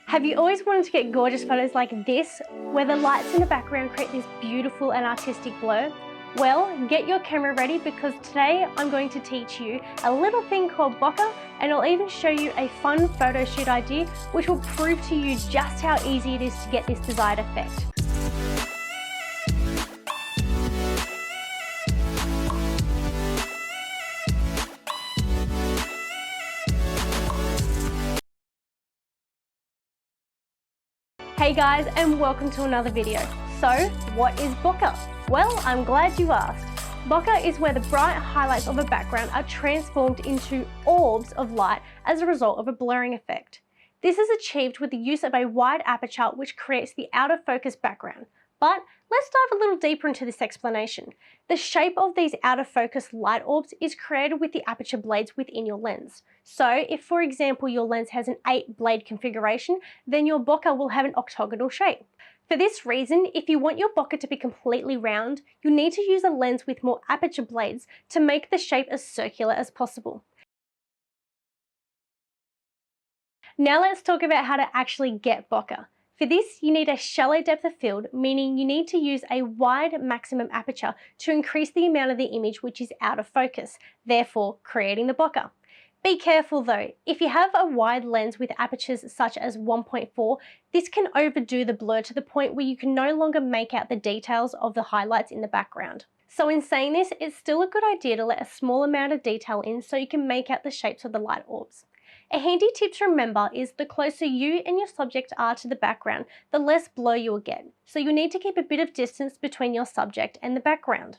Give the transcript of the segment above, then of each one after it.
Have you always wanted to get gorgeous photos like this, where the lights in the background create this beautiful and artistic blur? Well, get your camera ready because today I'm going to teach you a little thing called Bokeh, and I'll even show you a fun photo shoot idea which will prove to you just how easy it is to get this desired effect. Hey guys, and welcome to another video. So, what is Bokeh? Well, I'm glad you asked. Bokeh is where the bright highlights of a background are transformed into orbs of light as a result of a blurring effect. This is achieved with the use of a wide aperture which creates the out of focus background. But let's dive a little deeper into this explanation. The shape of these out of focus light orbs is created with the aperture blades within your lens. So if, for example, your lens has an 8-blade configuration, then your bokeh will have an octagonal shape. For this reason, if you want your bokeh to be completely round, you need to use a lens with more aperture blades to make the shape as circular as possible. Now let's talk about how to actually get bokeh. For this, you need a shallow depth of field, meaning you need to use a wide maximum aperture to increase the amount of the image which is out of focus, therefore creating the bokeh. Be careful though, if you have a wide lens with apertures such as 1.4, this can overdo the blur to the point where you can no longer make out the details of the highlights in the background. So in saying this, it's still a good idea to let a small amount of detail in so you can make out the shapes of the light orbs. A handy tip to remember is the closer you and your subject are to the background, the less blur you will get. So you need to keep a bit of distance between your subject and the background.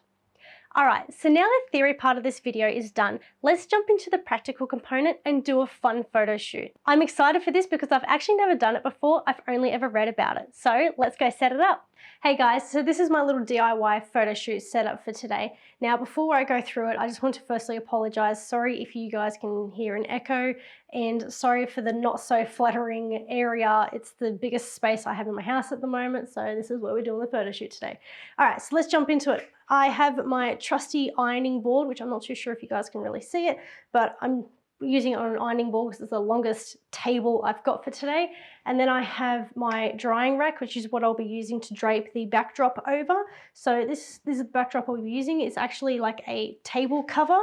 Alright, so now the theory part of this video is done, let's jump into the practical component and do a fun photo shoot. I'm excited for this because I've actually never done it before, I've only ever read about it. So let's go set it up. Hey guys, so this is my little DIY photo shoot setup for today. Now before I go through it, I just want to firstly apologise. Sorry if you guys can hear an echo, and sorry for the not so flattering area. It's the biggest space I have in my house at the moment, so this is where we're doing the photo shoot today. Alright, so let's jump into it. I have my trusty ironing board, which I'm not too sure if you guys can really see it, but I'm using it on an ironing board because it's the longest table I've got for today. And then I have my drying rack, which is what I'll be using to drape the backdrop over. So this is the backdrop I'll be using. It's actually like a table cover.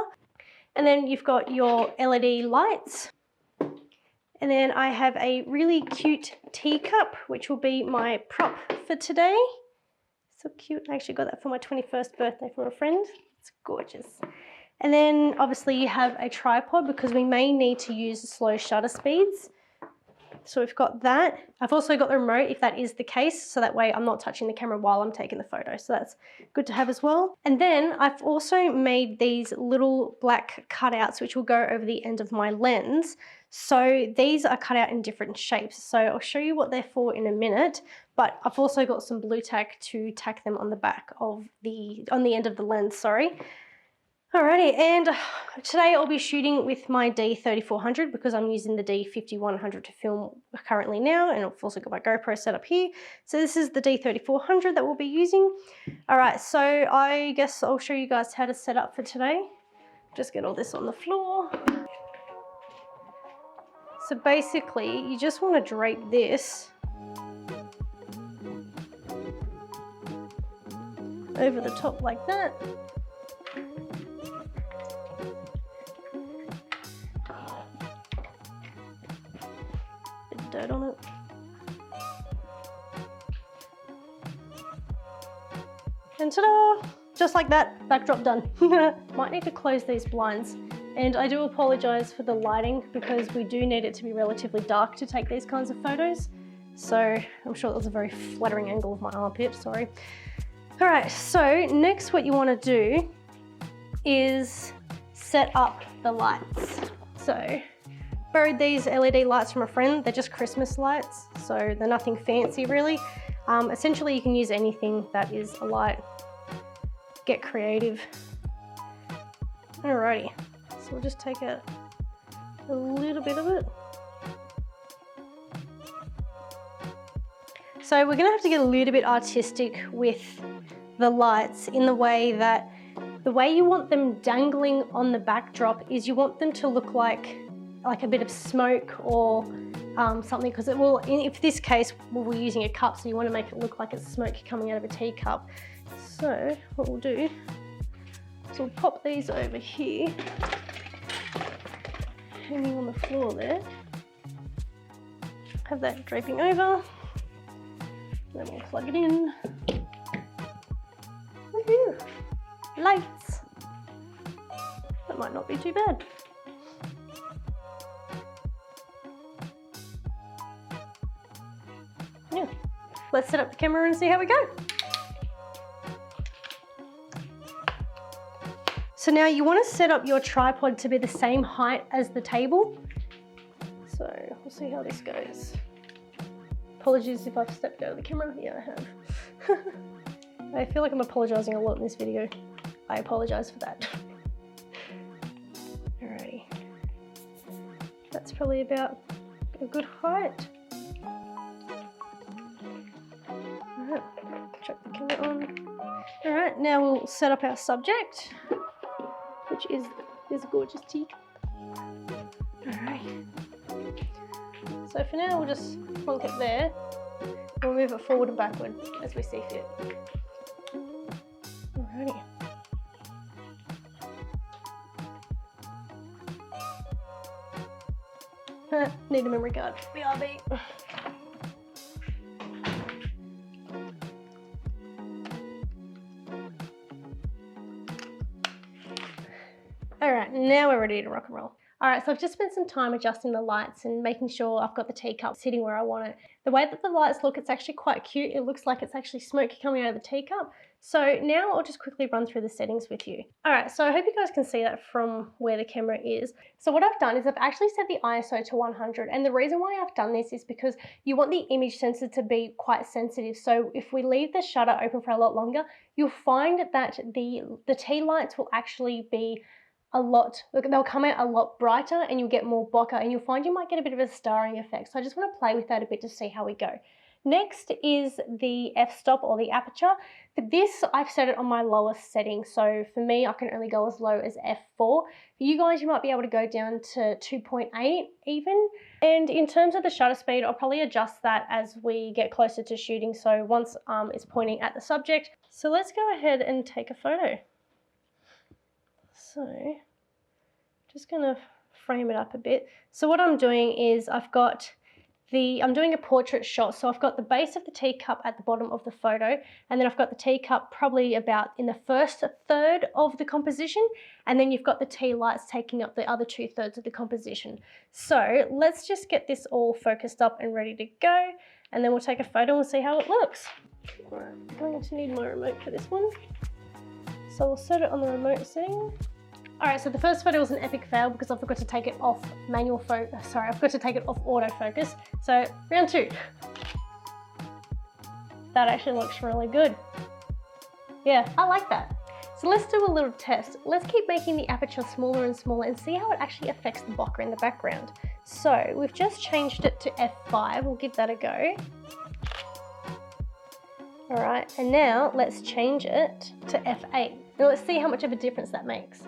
And then you've got your LED lights. And then I have a really cute teacup, which will be my prop for today. So cute. I actually got that for my 21st birthday from a friend. It's gorgeous. And then obviously you have a tripod because we may need to use slow shutter speeds. So we've got that. I've also got the remote if that is the case, so that way I'm not touching the camera while I'm taking the photo. So that's good to have as well. And then I've also made these little black cutouts which will go over the end of my lens. So these are cut out in different shapes. So I'll show you what they're for in a minute, but I've also got some blue tack to tack them on the back of on the end of the lens, sorry. Alrighty, and today I'll be shooting with my D3400 because I'm using the D5100 to film currently now, and I've also got my GoPro set up here. So this is the D3400 that we'll be using. Alright, so I guess I'll show you guys how to set up for today. Just get all this on the floor. So basically, you just want to drape this over the top like that. Dirt on it. And ta-da! Just like that, backdrop done. Might need to close these blinds. And I do apologise for the lighting because we do need it to be relatively dark to take these kinds of photos. So I'm sure that was a very flattering angle of my armpit, sorry. Alright, so next what you want to do is set up the lights. So borrowed these LED lights from a friend. They're just Christmas lights, so they're nothing fancy really. Essentially you can use anything that is a light. Get creative. Alrighty, so we'll just take a little bit of it. So we're gonna have to get a little bit artistic with the lights in the way that the way you want them dangling on the backdrop is you want them to look like a bit of smoke or something, because it will, in this case, we're using a cup, so you want to make it look like it's smoke coming out of a teacup. So what we'll do is we'll pop these over here, hanging on the floor there. Have that draping over. Then we'll plug it in. Woohoo! Lights! That might not be too bad. Yeah. Let's set up the camera and see how we go. So now you want to set up your tripod to be the same height as the table. So we'll see how this goes. Apologies if I've stepped out of the camera. Yeah, I have. I feel like I'm apologising a lot in this video. I apologise for that. Alrighty. That's probably about a good height. Alright, chuck the camera on. Alright, now we'll set up our subject, which is this gorgeous teacup. Alright. So for now, we'll just plonk it there. We'll move it forward and backward as we see fit. Alrighty. Need a memory card. BRB. Alright, now we're ready to rock and roll. Alright, so I've just spent some time adjusting the lights and making sure I've got the teacup sitting where I want it. The way that the lights look, it's actually quite cute. It looks like it's actually smoke coming out of the teacup. So now I'll just quickly run through the settings with you. Alright, so I hope you guys can see that from where the camera is. So what I've done is I've actually set the ISO to 100, and the reason why I've done this is because you want the image sensor to be quite sensitive. So if we leave the shutter open for a lot longer, you'll find that the tea lights will actually be they'll come out a lot brighter, and you'll get more bokeh, and you'll find you might get a bit of a starring effect. So I just want to play with that a bit to see how we go. Next is the f-stop, or the aperture. For this, I've set it on my lowest setting. So for me, I can only go as low as f4. For you guys, you might be able to go down to 2.8 even. And in terms of the shutter speed, I'll probably adjust that as we get closer to shooting. So once it's pointing at the subject. So let's go ahead and take a photo. So just going to frame it up a bit. So what I'm doing is I'm doing a portrait shot. So I've got the base of the teacup at the bottom of the photo, and then I've got the teacup probably about in the first third of the composition, and then you've got the tea lights taking up the other 2/3 of the composition. So let's just get this all focused up and ready to go, and then we'll take a photo and we'll see how it looks. All right, I'm going to need my remote for this one. So we'll set it on the remote setting. Alright, so the first photo was an epic fail because I forgot to take it off I forgot to take it off autofocus. So round 2. That actually looks really good. Yeah, I like that. So let's do a little test. Let's keep making the aperture smaller and smaller and see how it actually affects the bokeh in the background. So we've just changed it to f5. We'll give that a go. Alright, and now let's change it to f8. Now let's see how much of a difference that makes.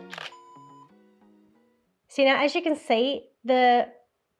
See, now as you can see, the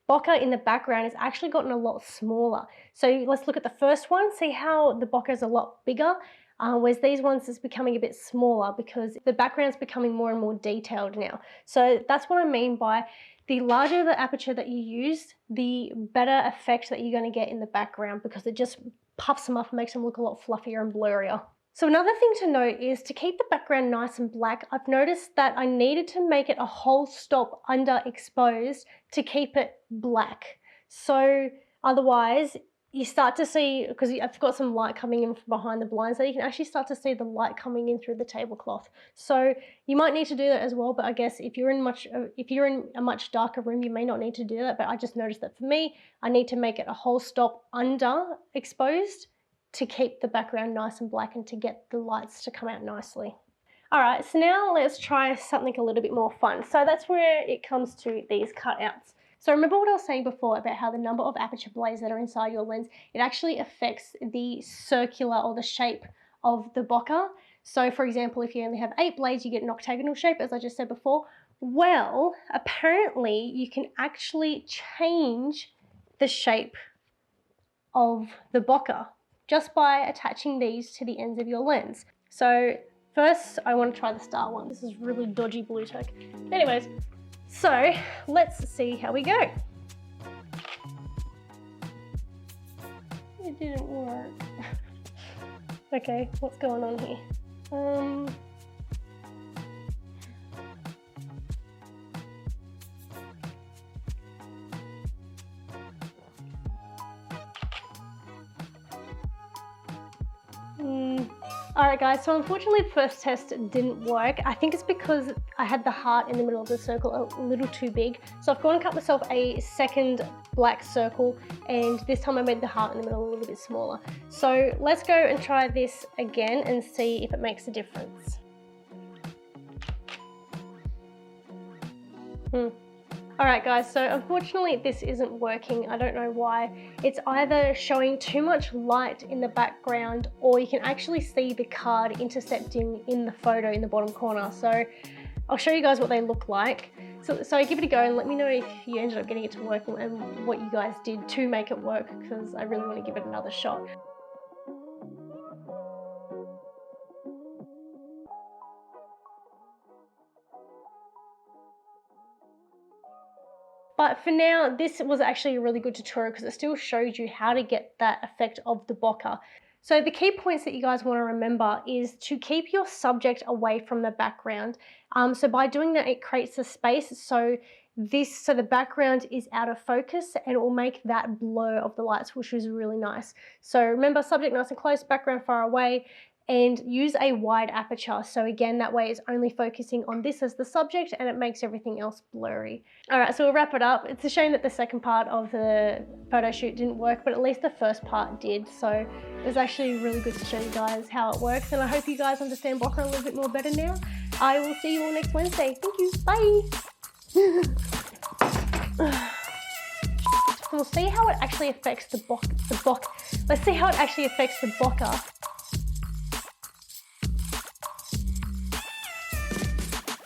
bokeh in the background has actually gotten a lot smaller. So let's look at the first one, see how the bokeh is a lot bigger, whereas these ones is becoming a bit smaller because the background's becoming more and more detailed now. So that's what I mean by the larger the aperture that you use, the better effect that you're going to get in the background, because it just puffs them up and makes them look a lot fluffier and blurrier. So another thing to note is to keep the background nice and black, I've noticed that I needed to make it a whole stop underexposed to keep it black. So otherwise you start to see, because I've got some light coming in from behind the blinds, so you can actually start to see the light coming in through the tablecloth. So you might need to do that as well, but I guess if you're in a much darker room, you may not need to do that. But I just noticed that for me, I need to make it a whole stop underexposed to keep the background nice and black and to get the lights to come out nicely. All right, so now let's try something a little bit more fun. So that's where it comes to these cutouts. So remember what I was saying before about how the number of aperture blades that are inside your lens, it actually affects the circular or the shape of the bokeh. So for example, if you only have 8 blades, you get an octagonal shape, as I just said before. Well, apparently you can actually change the shape of the bokeh just by attaching these to the ends of your lens. So first I want to try the star one. This is really dodgy blue tack. Anyways, so let's see how we go. It didn't work. Okay, what's going on here? Alright guys, so unfortunately the first test didn't work. I think it's because I had the heart in the middle of the circle a little too big. So I've gone and cut myself a second black circle, and this time I made the heart in the middle a little bit smaller. So let's go and try this again and see if it makes a difference. Alright guys, so unfortunately this isn't working. I don't know why. It's either showing too much light in the background, or you can actually see the card intercepting in the photo in the bottom corner. So I'll show you guys what they look like. So give it a go and let me know if you ended up getting it to work and what you guys did to make it work, because I really want to give it another shot. But for now, this was actually a really good tutorial because it still showed you how to get that effect of the bokeh. So the key points that you guys want to remember is to keep your subject away from the background. So by doing that, it creates a space so the background is out of focus, and it will make that blur of the lights, which is really nice. So remember, subject nice and close, background far away, and use a wide aperture. So again, that way it's only focusing on this as the subject and it makes everything else blurry. All right, so we'll wrap it up. It's a shame that the second part of the photo shoot didn't work, but at least the first part did. So it was actually really good to show you guys how it works, and I hope you guys understand bokeh a little bit more better now. I will see you all next Wednesday. Thank you, bye. We'll see how it actually affects the bokeh. Let's see how it actually affects the bokeh